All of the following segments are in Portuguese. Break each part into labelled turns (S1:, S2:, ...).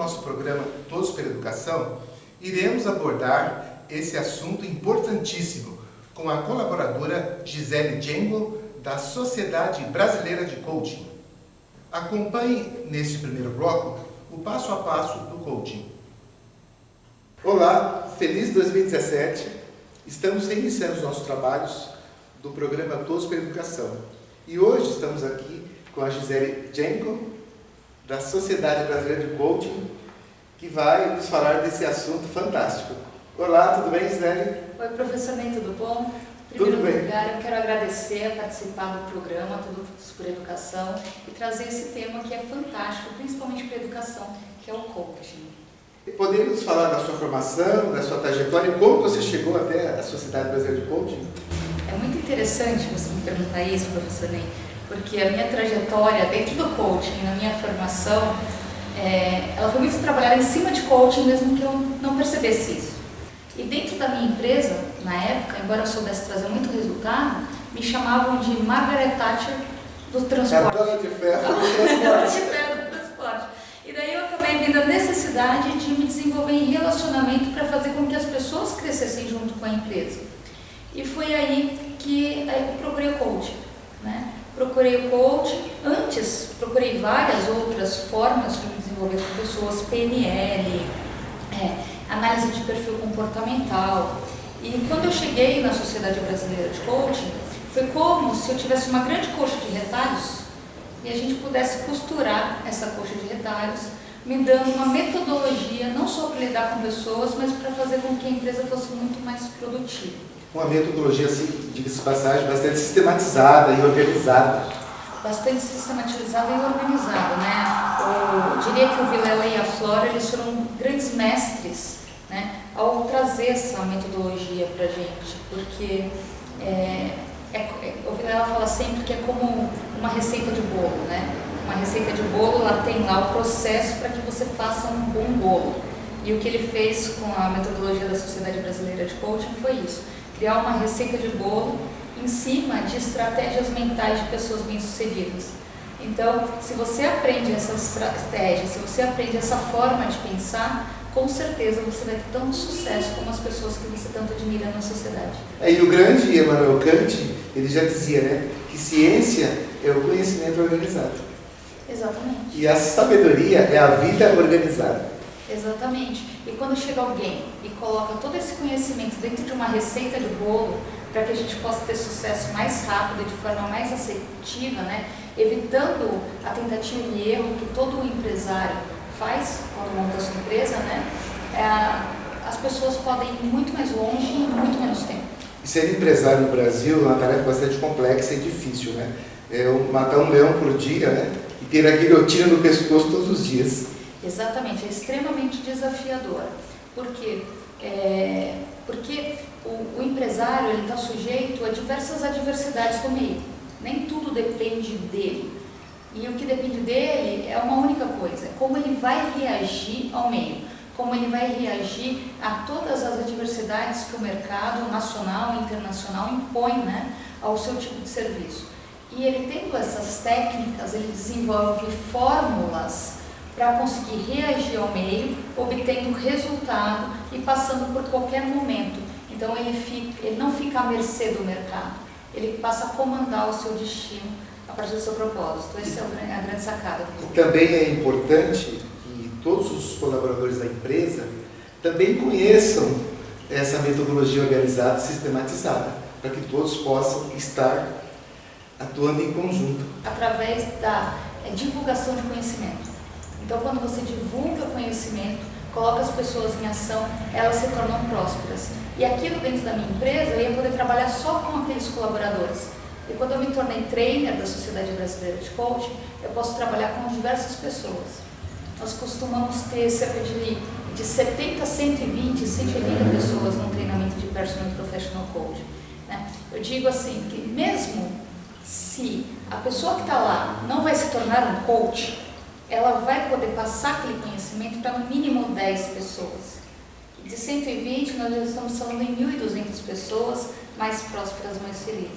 S1: nosso programa Todos pela Educação, iremos abordar esse assunto importantíssimo com a colaboradora Gisele Djengo, da Sociedade Brasileira de Coaching. Acompanhe neste primeiro bloco o passo a passo do coaching. Olá, feliz 2017! Estamos reiniciando os nossos trabalhos do programa Todos pela Educação. E hoje estamos aqui com a Gisele Djengo, da Sociedade Brasileira de Coaching, que vai nos falar desse assunto fantástico. Olá, tudo bem, Gisele?
S2: Oi, professor Ney, tudo bom? Em
S1: Tudo
S2: primeiro
S1: bem.
S2: lugar, eu quero agradecer a participar do programa Todos por Educação e trazer esse tema que é fantástico, principalmente para a educação, que é o coaching.
S1: Podemos falar da sua formação, da sua trajetória e como você chegou até a Sociedade Brasileira de Coaching?
S2: É muito interessante você me perguntar isso, professor Ney, porque a minha trajetória dentro do coaching, na minha formação, ela foi muito trabalhada em cima de coaching, mesmo que eu não percebesse isso. E dentro da minha empresa, na época, embora eu soubesse trazer muito resultado, me chamavam de Margaret Thatcher do transporte.
S1: A dona de ferro do
S2: Dona de
S1: transporte.
S2: ferro do transporte. E daí eu acabei vendo a necessidade de me desenvolver em relacionamento para fazer com que as pessoas crescessem junto com a empresa. E foi aí que eu procurei o coaching, né? Procurei o coaching, antes procurei várias outras formas de me desenvolver com pessoas, PNL, análise de perfil comportamental. E quando eu cheguei na Sociedade Brasileira de Coaching, foi como se eu tivesse uma grande coxa de retalhos e a gente pudesse costurar essa coxa de retalhos, me dando uma metodologia, não só para lidar com pessoas, mas para fazer com que a empresa fosse muito mais produtiva.
S1: Uma metodologia, assim, diga-se de passagem, bastante sistematizada e organizada.
S2: Bastante sistematizada e organizada, né? Eu diria que o Vilela e a Flora, eles foram grandes mestres, né, ao trazer essa metodologia para a gente, porque o Vilela fala sempre que é como uma receita de bolo, né? Uma receita de bolo, ela tem lá o processo para que você faça um bom bolo. E o que ele fez com a metodologia da Sociedade Brasileira de Coaching foi isso: criar uma receita de bolo em cima de estratégias mentais de pessoas bem-sucedidas. Então, se você aprende essa estratégia, se você aprende essa forma de pensar, com certeza você vai ter tanto sucesso como as pessoas que você tanto admira na sociedade.
S1: E o grande Immanuel Kant, ele já dizia, né, que ciência é o conhecimento organizado.
S2: Exatamente.
S1: E a sabedoria é a vida organizada.
S2: Exatamente. E quando chega alguém e coloca todo esse conhecimento dentro de uma receita de bolo, para que a gente possa ter sucesso mais rápido e de forma mais assertiva, né, evitando a tentativa e erro que todo empresário faz quando monta a sua empresa, né, as pessoas podem ir muito mais longe em muito menos tempo.
S1: E ser empresário no Brasil é uma tarefa bastante complexa e difícil, né? Matar um leão por dia, né? E ter a guilhotina no pescoço todos os dias.
S2: Exatamente, é extremamente desafiador. Por quê? Porque o empresário ele está sujeito a diversas adversidades do meio. Nem tudo depende dele. E o que depende dele é uma única coisa: como ele vai reagir ao meio, como ele vai reagir a todas as adversidades que o mercado nacional e internacional impõe, né, ao seu tipo de serviço. E ele tendo essas técnicas, ele desenvolve fórmulas para conseguir reagir ao meio, obtendo resultado e passando por qualquer momento. Então ele não fica à mercê do mercado, ele passa a comandar o seu destino a partir do seu propósito. Essa é a grande sacada.
S1: Também é importante que todos os colaboradores da empresa também conheçam essa metodologia organizada e sistematizada, para que todos possam estar atuando em conjunto.
S2: Através da divulgação de conhecimento. Então, quando você divulga conhecimento, coloca as pessoas em ação, elas se tornam prósperas. E aquilo dentro da minha empresa, eu ia poder trabalhar só com aqueles colaboradores. E quando eu me tornei trainer da Sociedade Brasileira de Coaching, eu posso trabalhar com diversas pessoas. Nós costumamos ter cerca de 70, 120, 180 pessoas num treinamento de Personal Professional Coaching, né? Eu digo assim, que mesmo se a pessoa que está lá não vai se tornar um coach, ela vai poder passar aquele conhecimento para no mínimo 10 pessoas. De 120, nós já estamos falando em 1.200 pessoas mais prósperas, mais felizes.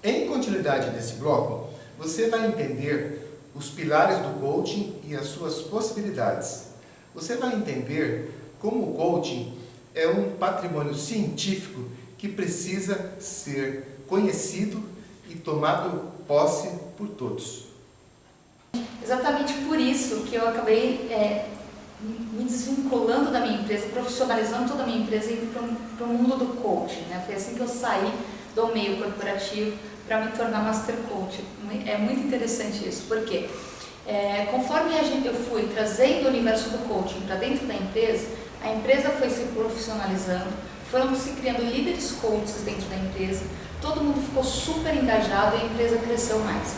S1: Em continuidade desse bloco, você vai entender os pilares do coaching e as suas possibilidades. você vai entender como o coaching é um patrimônio científico que precisa ser conhecido e tomado posse por todos.
S2: Exatamente por isso que eu acabei me desvinculando da minha empresa, profissionalizando toda a minha empresa e indo para o mundo do coaching, né? Foi assim que eu saí do meio corporativo para me tornar Master Coach. É muito interessante isso, porque conforme eu fui trazendo o universo do coaching para dentro da empresa, a empresa foi se profissionalizando, foram se criando líderes coaches dentro da empresa, todo mundo ficou super engajado e a empresa cresceu mais.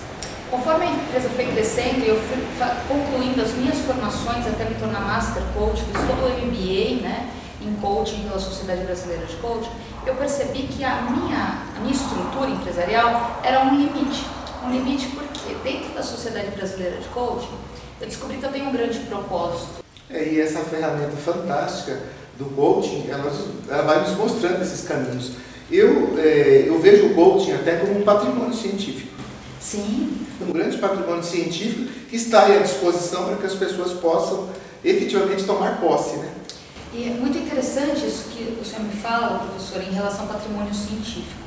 S2: Conforme a empresa foi crescendo e eu fui concluindo as minhas formações até me tornar Master Coach, fiz todo o MBA, né, em Coaching pela Sociedade Brasileira de Coaching, eu percebi que a minha estrutura empresarial era um limite. Um limite porque dentro da Sociedade Brasileira de Coaching, eu descobri que eu tenho um grande propósito.
S1: E essa ferramenta fantástica do coaching, ela vai nos mostrando esses caminhos. Eu vejo o coaching até como um patrimônio científico.
S2: Sim.
S1: Um grande patrimônio científico que está aí à disposição para que as pessoas possam efetivamente tomar posse, né?
S2: E é muito interessante isso que o senhor me fala, professor, em relação ao patrimônio científico.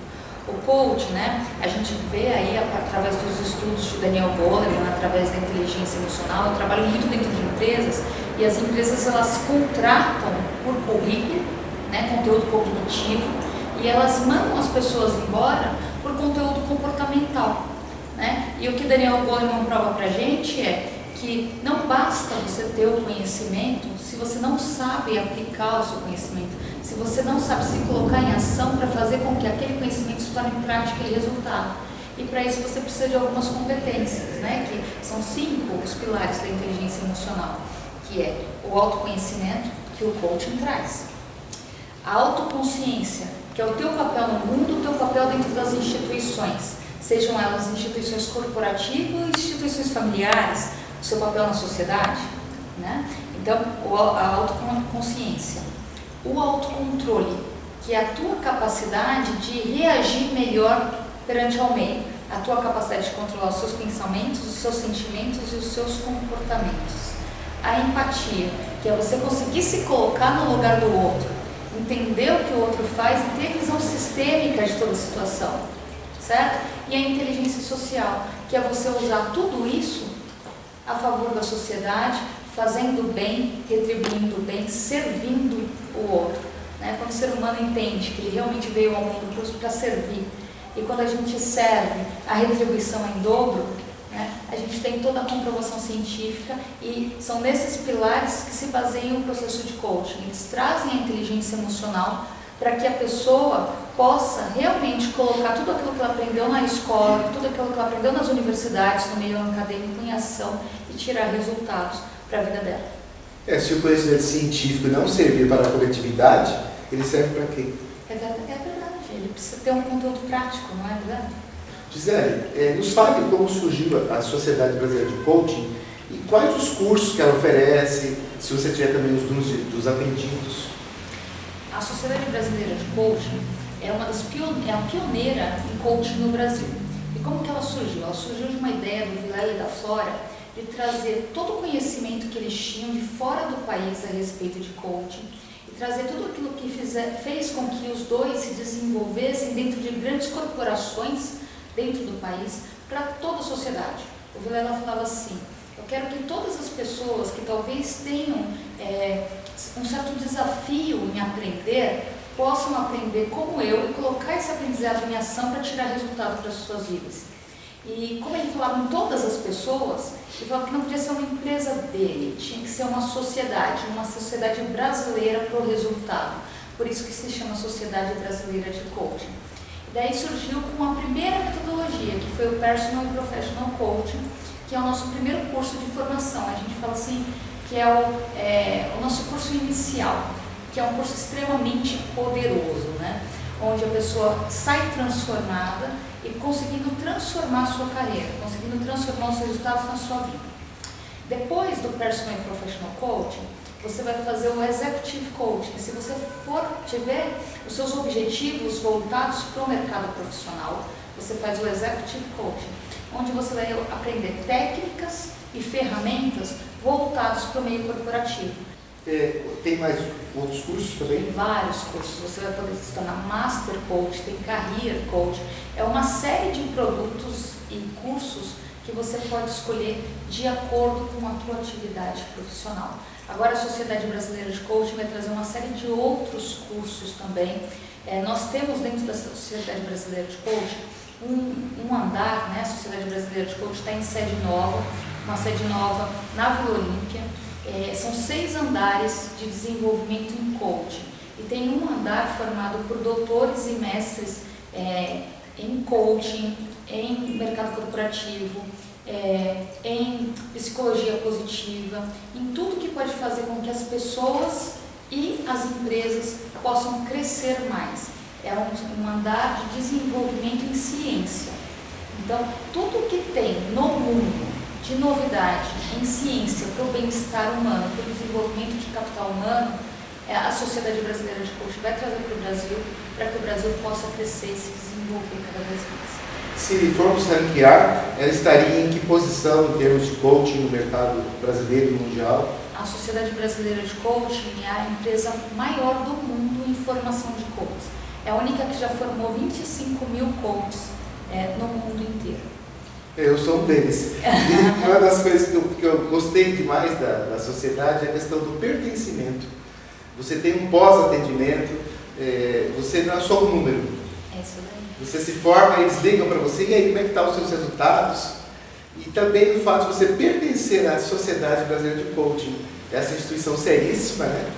S2: O coach, né, a gente vê aí através dos estudos de Daniel Goleman, através da inteligência emocional. Eu trabalho muito dentro de empresas e as empresas elas contratam por currículo, né, conteúdo cognitivo, e elas mandam as pessoas embora por conteúdo comportamental, né? E o que Daniel Goleman prova pra gente é que não basta você ter o conhecimento se você não sabe aplicar o seu conhecimento, se você não sabe se colocar em ação para fazer com que aquele conhecimento se torne prática e resultado. E para isso você precisa de algumas competências, né? Que são 5 os pilares da inteligência emocional, que é o autoconhecimento, que o coaching traz, a autoconsciência, que é o teu papel no mundo, o teu papel dentro das instituições, sejam elas instituições corporativas, instituições familiares, o seu papel na sociedade, né? Então, a autoconsciência, o autocontrole, que é a tua capacidade de reagir melhor perante ao meio, a tua capacidade de controlar os seus pensamentos, os seus sentimentos e os seus comportamentos. A empatia, que é você conseguir se colocar no lugar do outro, entender o que o outro faz e ter visão sistêmica de toda a situação, certo? E a inteligência social, que é você usar tudo isso a favor da sociedade, fazendo bem, retribuindo bem, servindo o outro, né? Quando o ser humano entende que ele realmente veio ao mundo para servir, e quando a gente serve, a retribuição é em dobro, né? A gente tem toda a comprovação científica e são nesses pilares que se baseia o processo de coaching. Eles trazem a inteligência emocional para que a pessoa possa realmente colocar tudo aquilo que ela aprendeu na escola, tudo aquilo que ela aprendeu nas universidades, no meio acadêmico, em ação e tirar resultados para a vida dela.
S1: Se o conhecimento científico não servir para a coletividade, ele serve para quê?
S2: É verdade, ele precisa ter um conteúdo prático, não é verdade?
S1: Gisele, nos fale como surgiu a Sociedade Brasileira de Coaching e quais os cursos que ela oferece, se você tiver também os números dos atendidos.
S2: A Sociedade Brasileira de Coaching é a pioneira em coaching no Brasil. E como que ela surgiu? Ela surgiu de uma ideia do Vilela e da Flora de trazer todo o conhecimento que eles tinham de fora do país a respeito de coaching e trazer tudo aquilo que fez com que os dois se desenvolvessem dentro de grandes corporações dentro do país para toda a sociedade. O Vilela falava assim: eu quero que todas as pessoas que talvez tenham um certo desafio em aprender, possam aprender como eu e colocar esse aprendizado em ação para tirar resultado para as suas vidas. E como ele falava em todas as pessoas, ele falava que não podia ser uma empresa dele, tinha que ser uma sociedade brasileira para o resultado. Por isso que se chama Sociedade Brasileira de Coaching. E daí surgiu com a primeira metodologia, que foi o Personal e Professional Coaching, que é o nosso primeiro curso de formação. A gente fala assim, que é o nosso curso inicial, que é um curso extremamente poderoso, né? Onde a pessoa sai transformada e conseguindo transformar a sua carreira, conseguindo transformar os resultados na sua vida. Depois do Personal e Professional Coaching, você vai fazer o Executive Coaching. Se você tiver os seus objetivos voltados para o mercado profissional, você faz o Executive Coaching, onde você vai aprender técnicas e ferramentas voltadas para o meio corporativo.
S1: Tem mais outros cursos também?
S2: Tem vários cursos. Você vai poder se tornar Master Coach, tem Career Coach. É uma série de produtos e cursos que você pode escolher de acordo com a tua atividade profissional. Agora a Sociedade Brasileira de Coaching vai trazer uma série de outros cursos também. Nós temos dentro da Sociedade Brasileira de Coaching um andar, né? A Sociedade Brasileira de Coaching está em sede nova, uma sede nova na Vila Olímpia. São 6 andares de desenvolvimento em coaching. E tem um andar formado por doutores e mestres em coaching, em mercado corporativo, em psicologia positiva, em tudo que pode fazer com que as pessoas e as empresas possam crescer mais. É um andar de desenvolvimento em ciência. Então, tudo que tem no mundo de novidade em ciência para o bem-estar humano, para o desenvolvimento de capital humano, a Sociedade Brasileira de Coaching vai trazer para o Brasil, para que o Brasil possa crescer e se desenvolver cada vez mais.
S1: Se formos ranquear, ela estaria em que posição em termos de coaching no mercado brasileiro e mundial?
S2: A Sociedade Brasileira de Coaching é a empresa maior do mundo em formação de coaches. É a única que já formou 25 mil coaches no mundo inteiro.
S1: Eu sou um deles. E uma das coisas que eu gostei demais da sociedade é a questão do pertencimento. Você tem um pós-atendimento, você não é só um número.
S2: É isso daí.
S1: Você se forma, eles ligam para você, e aí, como é que estão os seus resultados? E também o fato de você pertencer à Sociedade Brasileira de Coaching, essa instituição seríssima, né?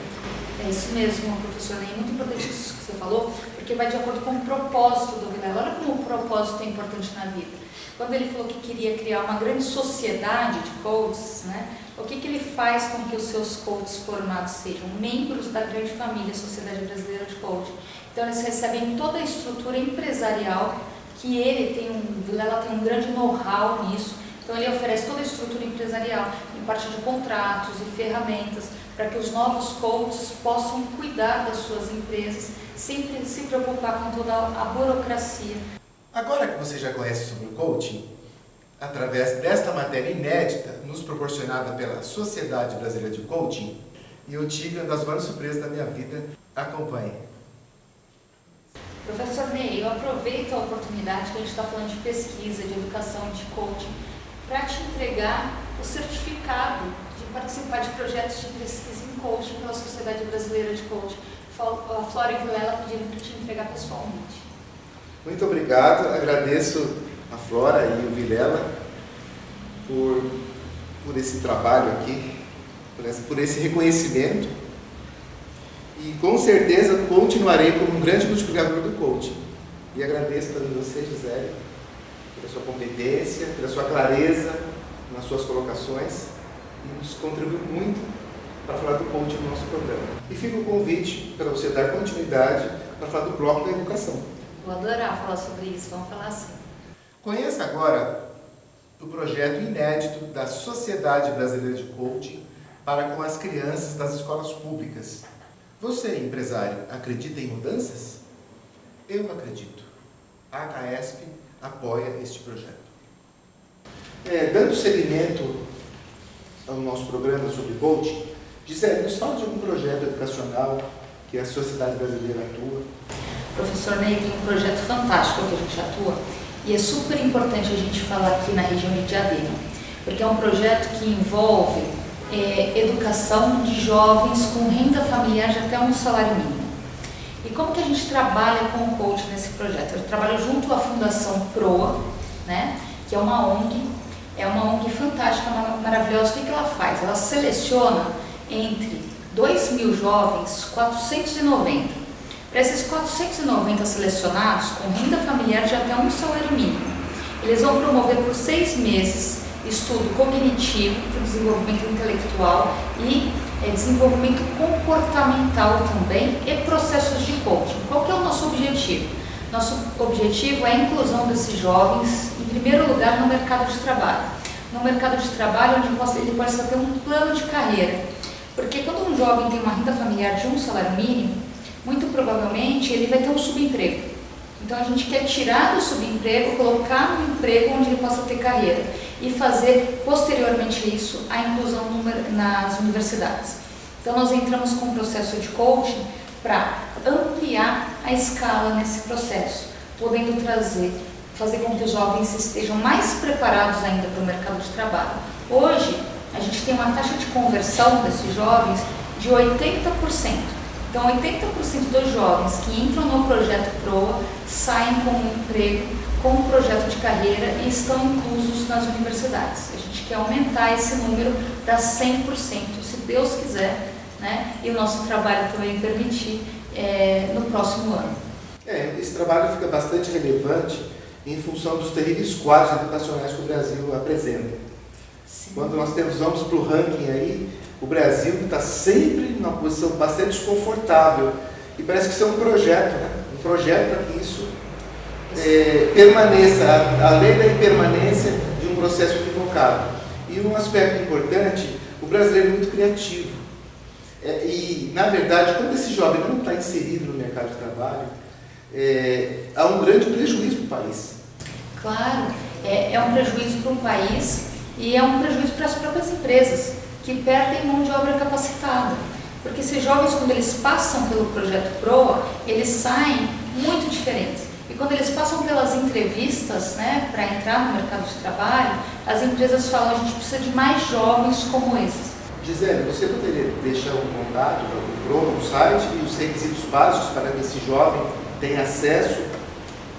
S2: É isso mesmo, professor. É muito importante isso que você falou, porque vai de acordo com o propósito do Vilela. Olha como o propósito é importante na vida. Quando ele falou que queria criar uma grande sociedade de coaches, né? O que ele faz com que os seus coaches formados sejam membros da grande família Sociedade Brasileira de Coaching? Então eles recebem toda a estrutura empresarial que ele tem, o Vilela tem um grande know-how nisso. Então ele oferece toda a estrutura empresarial, em parte de contratos e ferramentas, para que os novos coaches possam cuidar das suas empresas, sem se preocupar com toda a burocracia.
S1: Agora que você já conhece sobre o coaching, através desta matéria inédita, nos proporcionada pela Sociedade Brasileira de Coaching, e eu tive uma das maiores surpresas da minha vida. Acompanhe.
S2: Professor Ney, eu aproveito a oportunidade que a gente está falando de pesquisa, de educação, de coaching, para te entregar o certificado de participar de projetos de pesquisa em coaching pela Sociedade Brasileira de Coaching. A Flora e o Vilela pediram para te entregar pessoalmente.
S1: Muito obrigado, agradeço a Flora e o Vilela por esse trabalho aqui, por esse reconhecimento. E com certeza continuarei como um grande multiplicador do coaching. E agradeço também você, Gisele, pela sua competência, pela sua clareza nas suas colocações, e nos contribui muito para falar do coaching no nosso programa. E fica o convite para você dar continuidade para falar do bloco da educação.
S2: Vou adorar falar sobre isso, vamos falar assim.
S1: Conheça agora o projeto inédito da Sociedade Brasileira de Coaching para com as crianças das escolas públicas. Você, empresário, acredita em mudanças? Eu acredito. A CAESP apoia este projeto. Dando seguimento ao nosso programa sobre coaching, Gisele, nos fala de algum projeto educacional que a Sociedade Brasileira atua.
S2: Professor Ney, tem um projeto fantástico que a gente atua e é super importante a gente falar aqui na região de Diadema, porque é um projeto que envolve educação de jovens com renda familiar de até um salário mínimo. E como que a gente trabalha com o coach nesse projeto? Eu trabalho junto à Fundação Proa, né, que é uma ONG fantástica, maravilhosa. O que ela faz? Ela seleciona entre 2.000 jovens, 490. Para esses 490 selecionados com renda familiar de até um salário mínimo, eles vão promover por 6 meses estudo cognitivo para o desenvolvimento intelectual e desenvolvimento comportamental também e processos de coaching. Qual que é o nosso objetivo? Nosso objetivo é a inclusão desses jovens, em primeiro lugar, no mercado de trabalho. No mercado de trabalho onde ele possa ter um plano de carreira. Porque quando um jovem tem uma renda familiar de um salário mínimo, muito provavelmente ele vai ter um subemprego. Então a gente quer tirar do subemprego, colocar no emprego onde ele possa ter carreira e fazer posteriormente isso a inclusão nas universidades. Então nós entramos com um processo de coaching para ampliar a escala nesse processo, podendo fazer com que os jovens estejam mais preparados ainda para o mercado de trabalho. Hoje, a gente tem uma taxa de conversão desses jovens de 80%. Então, 80% dos jovens que entram no projeto PROA saem com um emprego, com um projeto de carreira e estão inclusos nas universidades. A gente quer aumentar esse número para 100%, se Deus quiser, né? E o nosso trabalho também permitir no próximo ano.
S1: Esse trabalho fica bastante relevante em função dos terríveis quadros educacionais que o Brasil apresenta. Sim. Quando nós vamos para o ranking aí, o Brasil está sempre numa posição bastante desconfortável e parece que isso é um projeto, né? Um projeto para que isso permaneça, a lei da impermanência de um processo equivocado. E um aspecto importante, o brasileiro é muito criativo. E, na verdade, quando esse jovem não está inserido no mercado de trabalho, há um grande prejuízo para o país.
S2: Claro, é um prejuízo para o país e é um prejuízo para as próprias empresas, que perdem mão de obra capacitada. Porque esses jovens, quando eles passam pelo projeto PROA, eles saem muito diferentes. E quando eles passam pelas entrevistas, né, para entrar no mercado de trabalho, as empresas falam: a gente precisa de mais jovens como esses.
S1: Gisele, você poderia deixar um contato do PROA no site e os requisitos básicos para que esse jovem tenha acesso?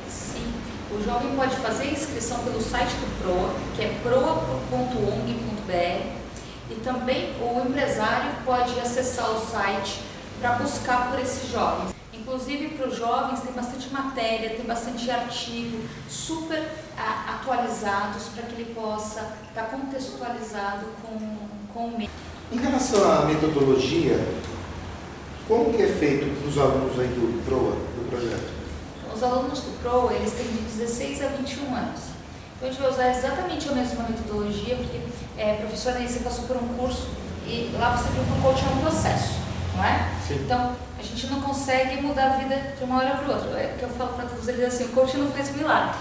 S2: Sim, o jovem pode fazer a inscrição pelo site do PROA, que é proa.ong.br. E também o empresário pode acessar o site para buscar por esses jovens. Inclusive, para os jovens tem bastante matéria, tem bastante artigo, super atualizados, para que ele possa estar contextualizado com o meio.
S1: Em relação à metodologia, como que é feito para os alunos aí do PROA, do projeto?
S2: Os alunos do PROA, eles têm de 16 a 21 anos. Então, a gente vai usar exatamente a mesma metodologia, porque, professora, aí você passou por um curso e lá você viu que o coaching é um processo, não é?
S1: Sim.
S2: Então, a gente não consegue mudar a vida de uma hora para outra. É o que eu falo para todos eles assim: o coaching não faz milagre.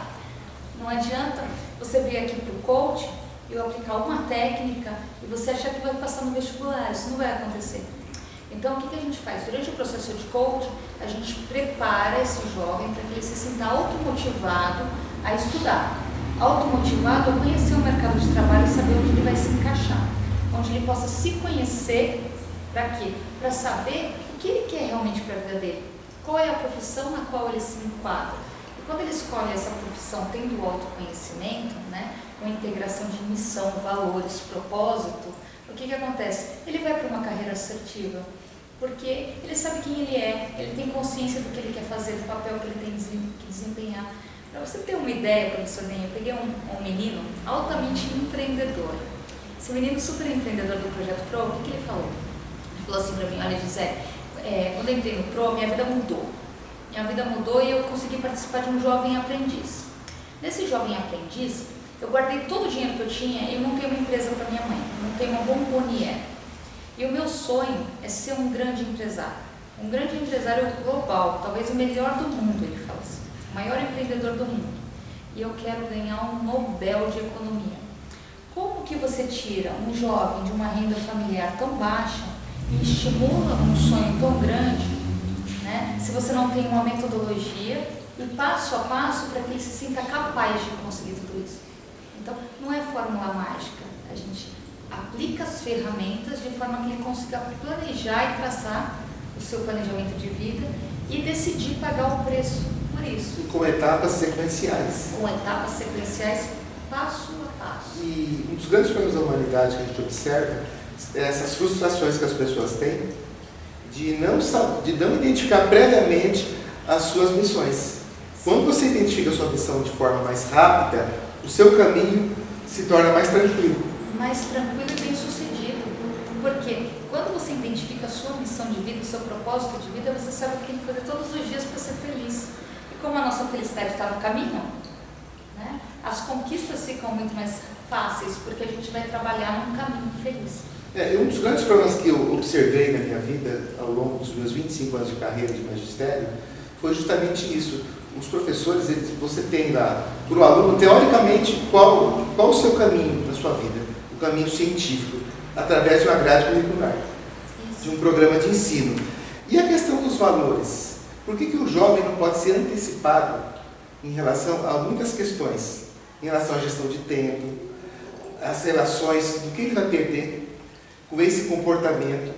S2: Não adianta você vir aqui para o coaching e eu aplicar uma técnica e você achar que vai passar no vestibular. Isso não vai acontecer. Então, o que a gente faz? Durante o processo de coaching, a gente prepara esse jovem para que ele se sinta automotivado a estudar. Automotivado a conhecer o mercado de trabalho e saber onde ele vai se encaixar, onde ele possa se conhecer. Para quê? Para saber o que ele quer realmente para a vida dele, qual é a profissão na qual ele se enquadra. E quando ele escolhe essa profissão tendo autoconhecimento, né, com integração de missão, valores, propósito, o que acontece? Ele vai para uma carreira assertiva, porque ele sabe quem ele é, ele tem consciência do que ele quer fazer, do papel que ele tem que desempenhar. Para você ter uma ideia, professor Ney, eu peguei um menino altamente empreendedor. Esse menino super empreendedor do Projeto PROA, o que ele falou? Ele falou assim para mim: olha, Gisele, quando eu entrei no PROA, minha vida mudou. Minha vida mudou e eu consegui participar de um jovem aprendiz. Nesse jovem aprendiz, eu guardei todo o dinheiro que eu tinha e montei uma empresa para minha mãe. Montei uma bombonière. E o meu sonho é ser um grande empresário. Um grande empresário global, talvez o melhor do mundo, ele fala assim. O maior empreendedor do mundo. E eu quero ganhar um Nobel de Economia. Como que você tira um jovem de uma renda familiar tão baixa e estimula um sonho tão grande, né, se você não tem uma metodologia e passo a passo para que ele se sinta capaz de conseguir tudo isso? Então, não é fórmula mágica. A gente aplica as ferramentas de forma que ele consiga planejar e traçar o seu planejamento de vida e decidir pagar o preço por isso.
S1: E com etapas sequenciais.
S2: Com etapas sequenciais, passo a passo.
S1: E um dos grandes problemas da humanidade que a gente observa é essas frustrações que as pessoas têm de não identificar previamente as suas missões. Quando você identifica a sua missão de forma mais rápida, o seu caminho se torna mais tranquilo. Mais
S2: tranquilo e bem sucedido. Porque quando você identifica a sua missão de vida, o seu propósito de vida, você sabe o que tem que fazer todos os dias para ser feliz. E como a nossa felicidade está no caminho, né, as conquistas ficam muito mais fáceis, porque a gente vai trabalhar num caminho feliz.
S1: Um dos grandes problemas que eu observei na minha vida, ao longo dos meus 25 anos de carreira de magistério, foi justamente isso. Os professores, você tem lá, para o aluno, teoricamente, qual o seu caminho na sua vida? O caminho científico, através de uma grade curricular. de um programa de ensino. E a questão dos valores? Por que o jovem não pode ser antecipado em relação a muitas questões? Em relação à gestão de tempo, as relações, do que ele vai perder com esse comportamento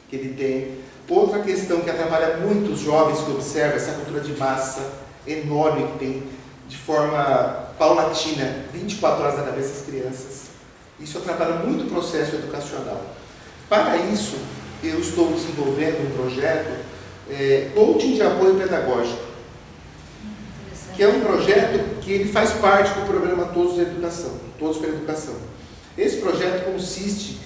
S1: que ele tem. Outra questão que atrapalha muito os jovens que observam, essa cultura de massa enorme que tem, de forma paulatina, 24 horas na cabeça das crianças. Isso atrapalha muito o processo educacional. Para isso, eu estou desenvolvendo um projeto, Coaching de Apoio Pedagógico, que é um projeto que ele faz parte do programa Todos pela Educação. Esse projeto consiste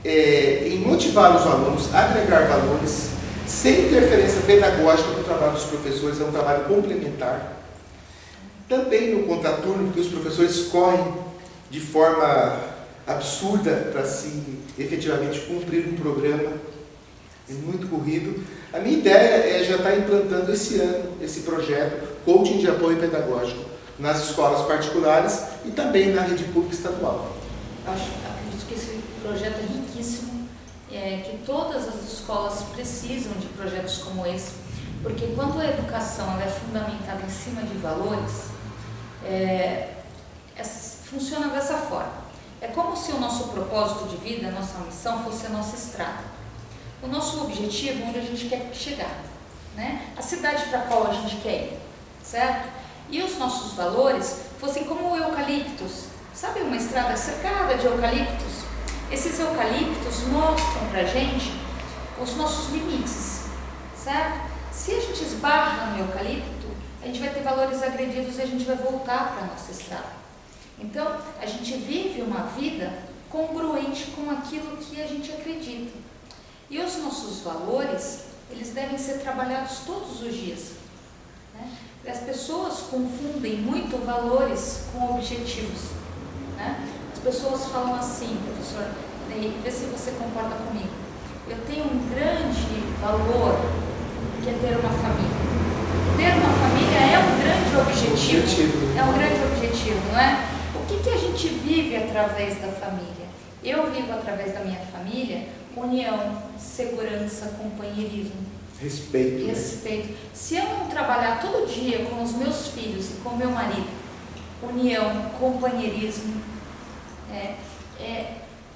S1: em motivar os alunos, agregar valores, sem interferência pedagógica no trabalho dos professores, é um trabalho complementar. Também no contraturno, porque os professores correm de forma absurda para se efetivamente cumprir um programa, é muito corrido. A minha ideia é já estar implantando esse ano esse projeto, Coaching de Apoio Pedagógico, nas escolas particulares e também na rede pública estadual.
S2: Acredito que esse projeto é riquíssimo, que todas as escolas precisam de projetos como esse, porque quando a educação ela é fundamentada em cima de valores, funciona dessa forma. É como se o nosso propósito de vida, a nossa missão, fosse a nossa estrada. O nosso objetivo, onde a gente quer chegar, né? A cidade para a qual a gente quer ir, certo? E os nossos valores fossem como eucaliptos. Sabe uma estrada cercada de eucaliptos? Esses eucaliptos mostram para a gente os nossos limites, certo? Se a gente esbarra no eucalipto, a gente vai ter valores agredidos e a gente vai voltar para a nossa estrada. Então, a gente vive uma vida congruente com aquilo que a gente acredita. E os nossos valores, eles devem ser trabalhados todos os dias, né? As pessoas confundem muito valores com objetivos, né? As pessoas falam assim, professor, vê se você concorda comigo. Eu tenho um grande valor que é ter uma família. Ter uma família é um grande objetivo. É um grande objetivo, não é? O que a gente vive através da família? Eu vivo através da minha família união, segurança, companheirismo.
S1: Respeito.
S2: Respeito. Se eu não trabalhar todo dia com os meus filhos e com o meu marido, união, companheirismo,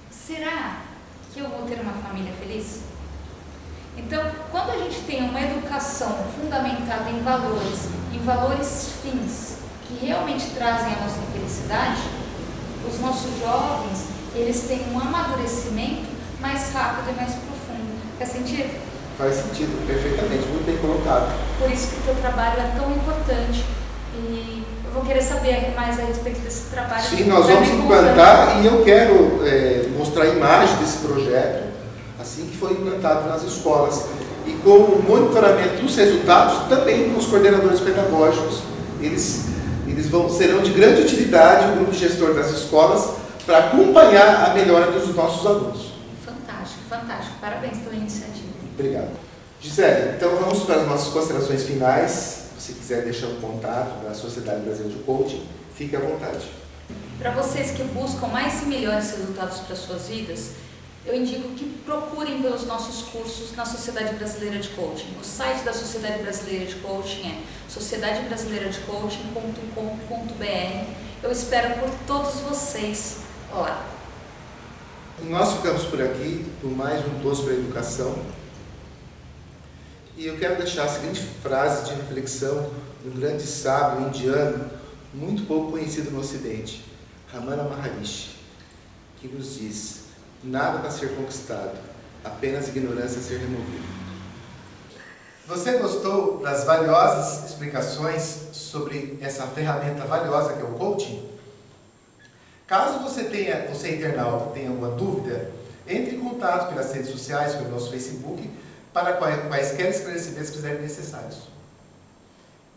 S2: será que eu vou ter uma família feliz? Então, quando a gente tem uma educação fundamentada em valores fins, que realmente trazem a nossa felicidade, os nossos jovens, eles têm um amadurecimento mais rápido e mais profundo. Faz sentido?
S1: Faz sentido, perfeitamente, muito bem colocado.
S2: Por isso que o teu trabalho é tão importante. E eu vou querer saber mais a respeito desse trabalho.
S1: Sim, nós vamos implantar e eu quero mostrar a imagem desse projeto assim que for implantado nas escolas. E com o monitoramento dos resultados, também com os coordenadores pedagógicos, eles serão de grande utilidade, o grupo gestor das escolas, para acompanhar a melhora dos nossos alunos.
S2: Fantástico, fantástico. Parabéns pela iniciativa.
S1: Obrigado. Gisele, então vamos para as nossas considerações finais. Se quiser deixar um contato da Sociedade Brasileira de Coaching, fique à vontade.
S2: Para vocês que buscam mais e melhores resultados para suas vidas, eu indico que procurem pelos nossos cursos na Sociedade Brasileira de Coaching. O site da Sociedade Brasileira de Coaching é sociedadebrasileiradecoaching.com.br. Eu espero por todos vocês lá.
S1: Nós ficamos por aqui, por mais um Todos pela Educação. E eu quero deixar a seguinte frase de reflexão de um grande sábio indiano, muito pouco conhecido no Ocidente, Ramana Maharishi, que nos diz: nada para ser conquistado, apenas ignorância a ser removida. Você gostou das valiosas explicações sobre essa ferramenta valiosa que é o coaching? Caso você internauta, tenha alguma dúvida, entre em contato pelas redes sociais, pelo nosso Facebook, para quaisquer esclarecimentos que fizerem necessários.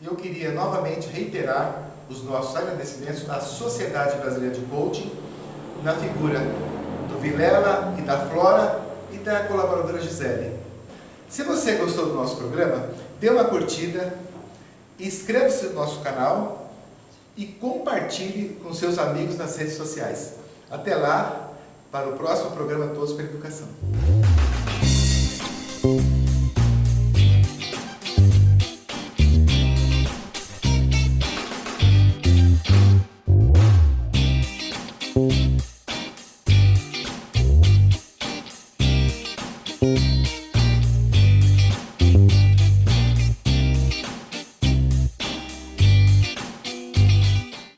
S1: E eu queria novamente reiterar os nossos agradecimentos à Sociedade Brasileira de Coaching, na figura do Vilela e da Flora e da colaboradora Gisele. Se você gostou do nosso programa, dê uma curtida, inscreva-se no nosso canal e compartilhe com seus amigos nas redes sociais. Até lá, para o próximo programa Todos pela Educação. Obrigado.